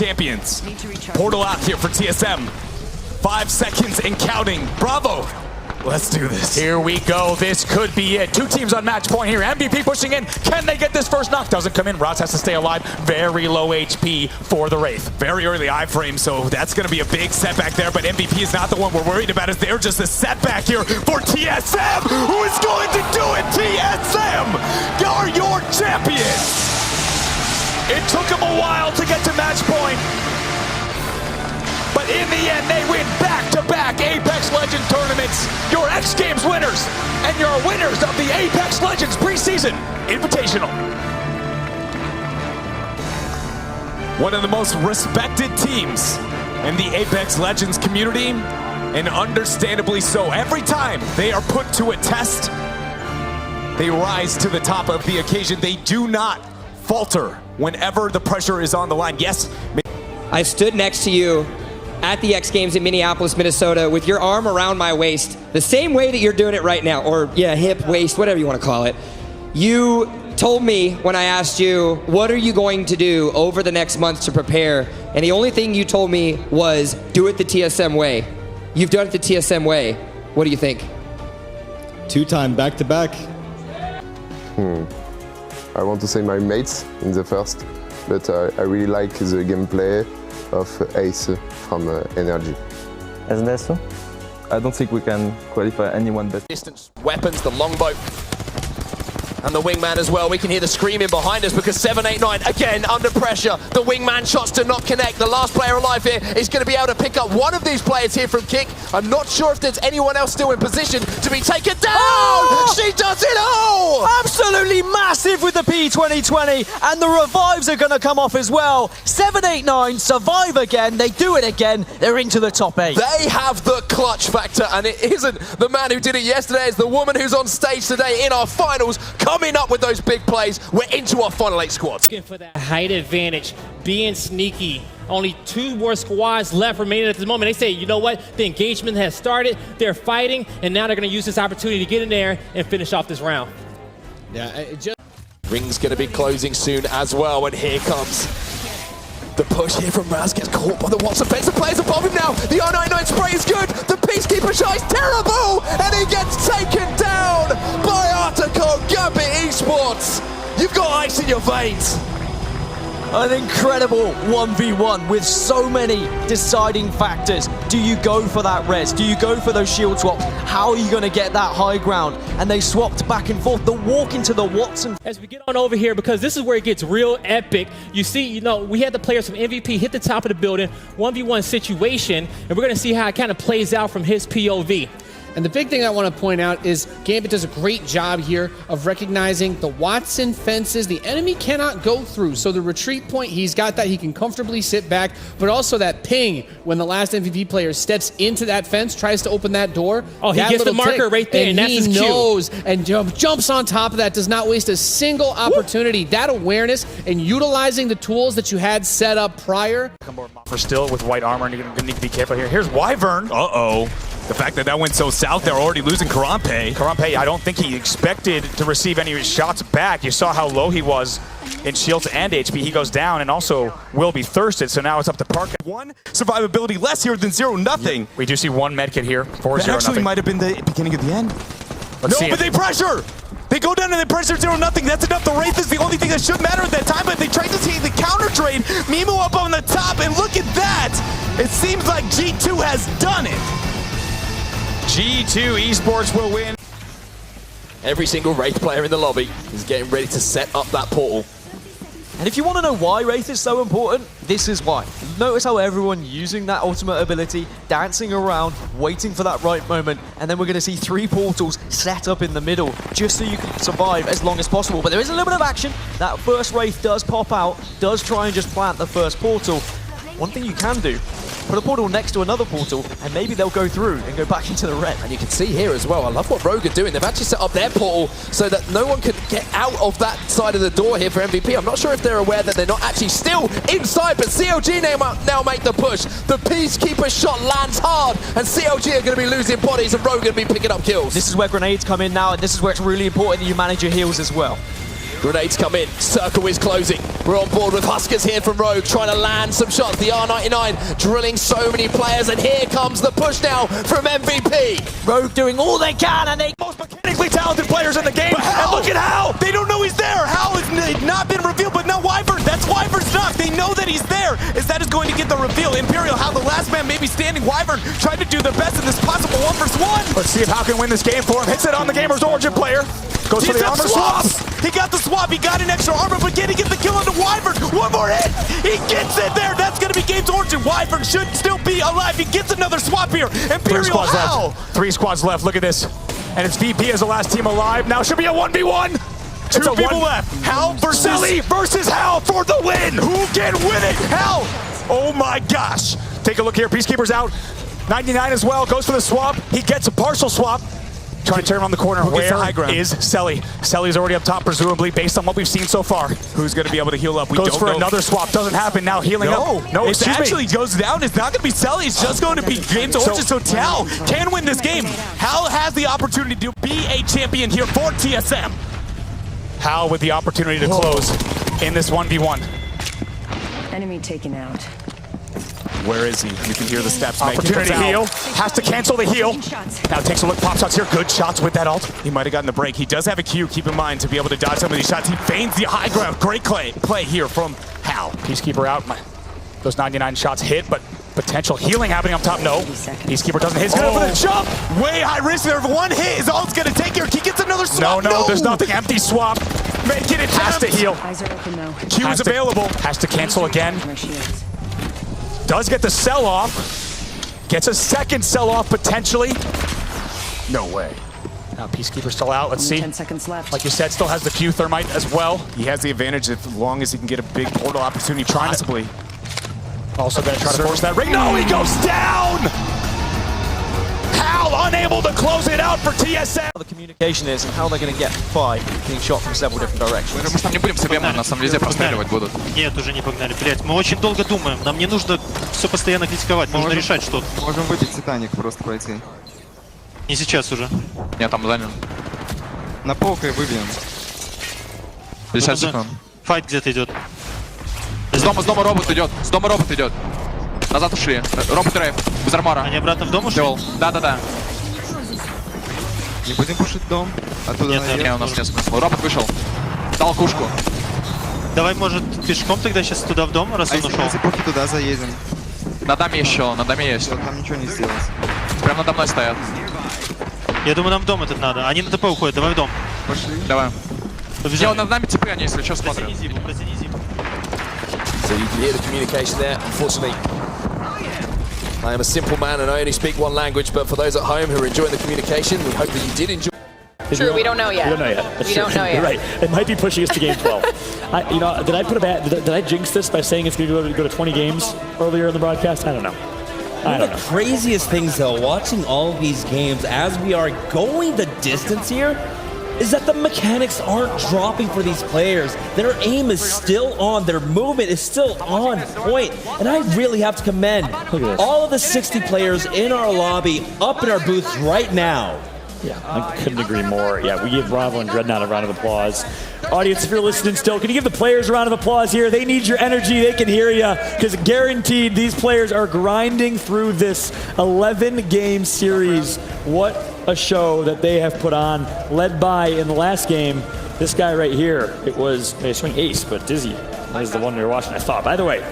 champions. Portal out here for TSM. 5 seconds and counting. Bravo. Let's do this. Here we go. This could be it. 2 teams on match point here. MVP pushing in. Can they get this first knock? Doesn't come in. Roz has to stay alive. Very low HP for the Wraith. Very early iframe, so that's going to be a big setback there, but MVP is not the one we're worried about. They're just a setback here for TSM. Who is going to do it? TSM are your champions. It took them a while to get to match point, but in the end, they win back-to-back Apex Legends tournaments. Your X Games winners and your winners of the Apex Legends Preseason Invitational. One of the most respected teams in the Apex Legends community, and understandably so. Every time they are put to a test, they rise to the top of the occasion. They do not falter whenever the pressure is on the line. Yes. I stood next to you at the X Games in Minneapolis, Minnesota, with your arm around my waist, the same way that you're doing it right now, or yeah, hip, waist, whatever you want to call it. You told me when I asked you, what are you going to do over the next months to prepare? And the only thing you told me was, do it the TSM way. You've done it the TSM way. What do you think? 2-time back-to-back. I want to say my mates in the first, but I really like the gameplay of Ace from Energy. Isn't that so? I don't think we can qualify anyone better. Distance weapons, the longbow, and the wingman as well. We can hear the screaming behind us because 789 again under pressure. The wingman shots do not connect. The last player alive here is going to be able to pick up one of these players here from Kick. I'm not sure if there's anyone else still in position to be taken down. Oh! She does it all! Absolutely massive with the P2020, and the revives are going to come off as well. 789 survive again. They do it again. They're into the top 8. They have the clutch factor, and it isn't the man who did it yesterday. It's the woman who's on stage today in our finals, coming up with those big plays. We're into our final 8 squads. Looking for that height advantage, being sneaky. Only 2 more squads left remaining at the moment. They say, you know what? The engagement has started. They're fighting, and now they're going to use this opportunity to get in there and finish off this round. Yeah, Ring's going to be closing soon as well, and here comes the push here from Raz. Gets caught by the Watson fence. The players above him now. The R99 spray is good. The Peacekeeper shot is terrible, and he gets taken down by Artico Gambit Esports. You've got ice in your veins. An incredible 1v1 with so many deciding factors. Do you go for that res? Do you go for those shield swaps? How are you going to get that high ground? And they swapped back and forth. The walk into the Watson. As we get on over here, because this is where it gets real epic. You see, we had the players from MVP hit the top of the building, 1v1 situation, and we're going to see how it kind of plays out from his POV. And the big thing I want to point out is Gambit does a great job here of recognizing the Watson fences the enemy cannot go through. So the retreat point, he's got that. He can comfortably sit back, but also that ping when the last MVP player steps into that fence, tries to open that door. Oh, he gets the marker right there, and that's his cue. He knows and jumps on top of that, does not waste a single opportunity. Woo! That awareness and utilizing the tools that you had set up prior. For still with white armor, and you're going to need to be careful here. Here's Wyvern. Uh-oh. The fact that went so south, they're already losing Karampe. Karampe, I don't think he expected to receive any of his shots back. You saw how low he was in shields and HP. He goes down and also will be thirsted, so now it's up to Park. 1 survivability less here than 0-0. Yeah. We do see 1 medkit here for 0-0. That actually might have been the beginning of the end. Let's see but they pressure! They go down and they pressure 0-0. That's enough. The Wraith is the only thing that should matter at that time, but they tried to see the counter trade. Mimo up on the top, and look at that! It seems like G2 has done it. G2 Esports will win. Every single Wraith player in the lobby is getting ready to set up that portal. And if you want to know why Wraith is so important, this is why. Notice how everyone using that ultimate ability, dancing around, waiting for that right moment, and then we're going to see 3 portals set up in the middle, just so you can survive as long as possible. But there is a little bit of action. That first Wraith does pop out, does try and just plant the first portal. One thing you can do, put a portal next to another portal, and maybe they'll go through and go back into the red. And you can see here as well, I love what Rogue are doing. They've actually set up their portal so that no one can get out of that side of the door here for MVP. I'm not sure if they're aware that they're not actually still inside, but CLG now make the push. The Peacekeeper shot lands hard, and CLG are going to be losing bodies, and Rogue are going to be picking up kills. This is where grenades come in now, and this is where it's really important that you manage your heals as well. Grenades come in, circle is closing. We're on board with Huskers here from Rogue, trying to land some shots. The R99 drilling so many players, and here comes the push now from MVP. Rogue doing all they can, and they most mechanically talented players in the game. And look at Hal! They don't know he's there. Hal has not been revealed, but now Wyvern. That's Wyvern's knock. They know that he's there. Is that is going to get the reveal. Imperial, Hal, the last man maybe standing. Wyvern trying to do the best in this possible 1v1. Let's see if Hal can win this game for him. Hits it on the Gamer's Origin player. Goes for the armor swap. He got the swap. He got an extra armor, but can he get the kill onto Wyvern? One more hit. He gets it there. That's going to be Game's Origin. Wyvern should still be alive. He gets another swap here. Imperial, Hal. 3 squads left. Look at this. And it's VP as the last team alive. Now should be a 1v1. Two people left. Hal versus Silly versus Hal for the win. Who can win it? Hal. Oh my gosh. Take a look here. Peacekeeper's out. 99 as well. Goes for the swap. He gets a partial swap. Trying to turn around the corner. Where is Selly? Selly's already up top, presumably, based on what we've seen so far. Who's going to be able to heal up? We Goes don't for know. another swap. Doesn't happen. Now healing up. No, it actually goes down. It's not going to be Selly. It's just going to be Game's Origin. So Tal can win this game. Hal has the opportunity to be a champion here for TSM. Hal with the opportunity to close in this 1v1. Enemy taken out. Where is he? You can hear the steps. Opportunity to heal. Has to cancel the heal. Now takes a look. Pop shots here. Good shots with that ult. He might have gotten the break. He does have a Q, keep in mind, to be able to dodge some of these shots. He feigns the high ground. Great play here from Hal. Peacekeeper out. Those 99 shots hit, but potential healing happening up top. No. Peacekeeper doesn't hit. He's going for the jump. Way high risk there. One hit is all it's going to take here. He gets another swap. No, there's nothing. Empty swap. Making it. Has to heal. Eyes are open though. Q is available. Has to cancel again. My shields. Does get the sell off. Gets a second sell off potentially. No way. Now Peacekeeper still out. Let's see. 10 seconds left. Like you said, still has the Q Thermite as well. He has the advantage as long as he can get a big portal opportunity, possibly. Also going to try to force that ring. No, he goes down! Hal unable to close it out for TSM. The communication is and how they're going to get by being shot from several different directions. Мы там не будем себе, нас там везде простреливать будут. Нет, уже не погнали. Блять, мы очень долго думаем. Нам не нужно все постоянно критиковать, нужно решать что-то. Можем выпить Титаник, просто пройти. Не сейчас уже. Я там занял. На полкой выбьем. 50 секунд. Файт где-то идет. С дома робот идет. С дома робот идет. Назад ушли. Робот рейв. Без армора. Они обратно в дом ушли? Да. Не будем пушить дом. Оттуда не, у нас нет смысла. Робот вышел. Дал кушку. Давай, может, пешком тогда сейчас туда в дом, раз он ушел? Если поки туда заедем. На доме еще, на доме есть. Там ничего не сделать. Прям надо мной стоят. Я думаю, нам в дом этот надо. Они на ТП уходят, давай в дом. Пошли. Давай. Побежали. Над нами ТП, они, если что, смотрят. Протяни зиму. So you can hear the communication there. Unfortunately, I am a simple man and I only speak one language, but for those at home who are enjoying the communication, we hope that you did enjoy. True, we don't know yet. We don't know yet. We don't know yet. You're right. It might be pushing us to game 12. Did I put a bad? Did I jinx this by saying it's going to go to 20 games earlier in the broadcast? I don't know. One of the craziest things, though, watching all of these games as we are going the distance here, is that the mechanics aren't dropping for these players. Their aim is still on. Their movement is still on point. And I really have to commend all of the 60 players in our lobby up in our booths right now. Yeah, I couldn't agree more. Yeah, we give Bravo and Dreadnought a round of applause. Audience, if you're listening still, can you give the players a round of applause here? They need your energy. They can hear you, because guaranteed these players are grinding through this 11-game series. What a show that they have put on, led by, in the last game, this guy right here. It was, they swing Ace, but Dizzy is the one we were watching, I thought. By the way,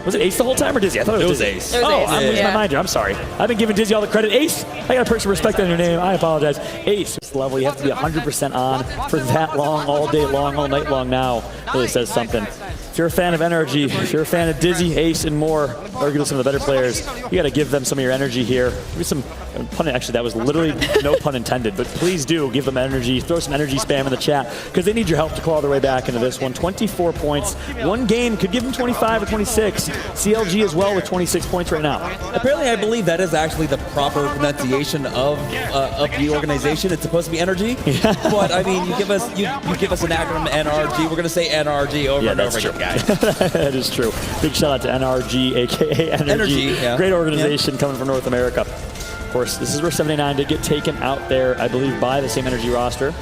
was it Ace the whole time or Dizzy? I thought it was Dizzy. Ace. I'm losing my mind here. I'm sorry. I've been giving Dizzy all the credit. Ace, I got to put some respect on your name. I apologize. Ace, this level, you have to be 100% on for that long, all day long, all night long now. Really says something. If you're a fan of NRG, if you're a fan of Dizzy, Ace, and more, arguably some of the better players, you got to give them some of your energy here. Give me some pun. Actually, that was literally no pun intended, but please do give them energy. Throw some energy spam in the chat, because they need your help to claw their way back into this one. 24 points. One game could give them 25 or 26. CLG as well with 26 points right now. Apparently, I believe that is actually the proper pronunciation of the organization. It's supposed to be energy, but I mean, you give us an acronym NRG. We're going to say NRG over and over again, guys. That is true. Big shout out to NRG, aka Energy. Yeah. Great organization coming from North America. course, this is where 79 did get taken out there, I believe, by the same energy roster.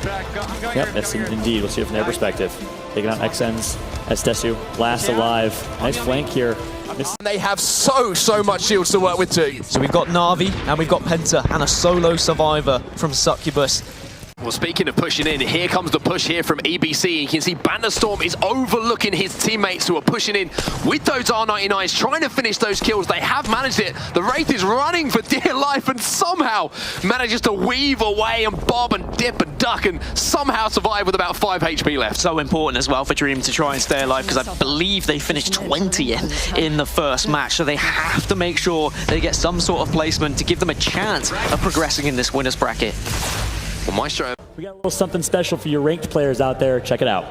Yep, that's indeed. We'll see it from their perspective. Taking out XN's Estesu, last alive. Nice flank here. And they have so much shields to work with too. So we've got Na'Vi and we've got Penta and a solo survivor from Succubus. Well, speaking of pushing in, here comes the push here from EBC. You can see Banderstorm is overlooking his teammates who are pushing in with those R99s, trying to finish those kills. They have managed it. The Wraith is running for dear life and somehow manages to weave away and bob and dip and duck and somehow survive with about 5 HP left. So important as well for Dream to try and stay alive, because I believe they finished 20th in the first match, so they have to make sure they get some sort of placement to give them a chance of progressing in this winner's bracket. Well, Maestro. We got a little something special for your ranked players out there. Check it out.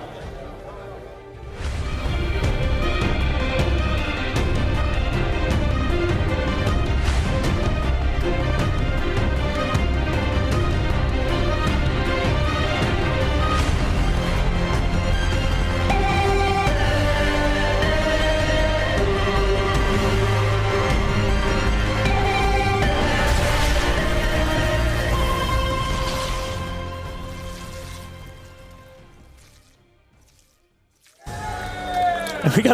We got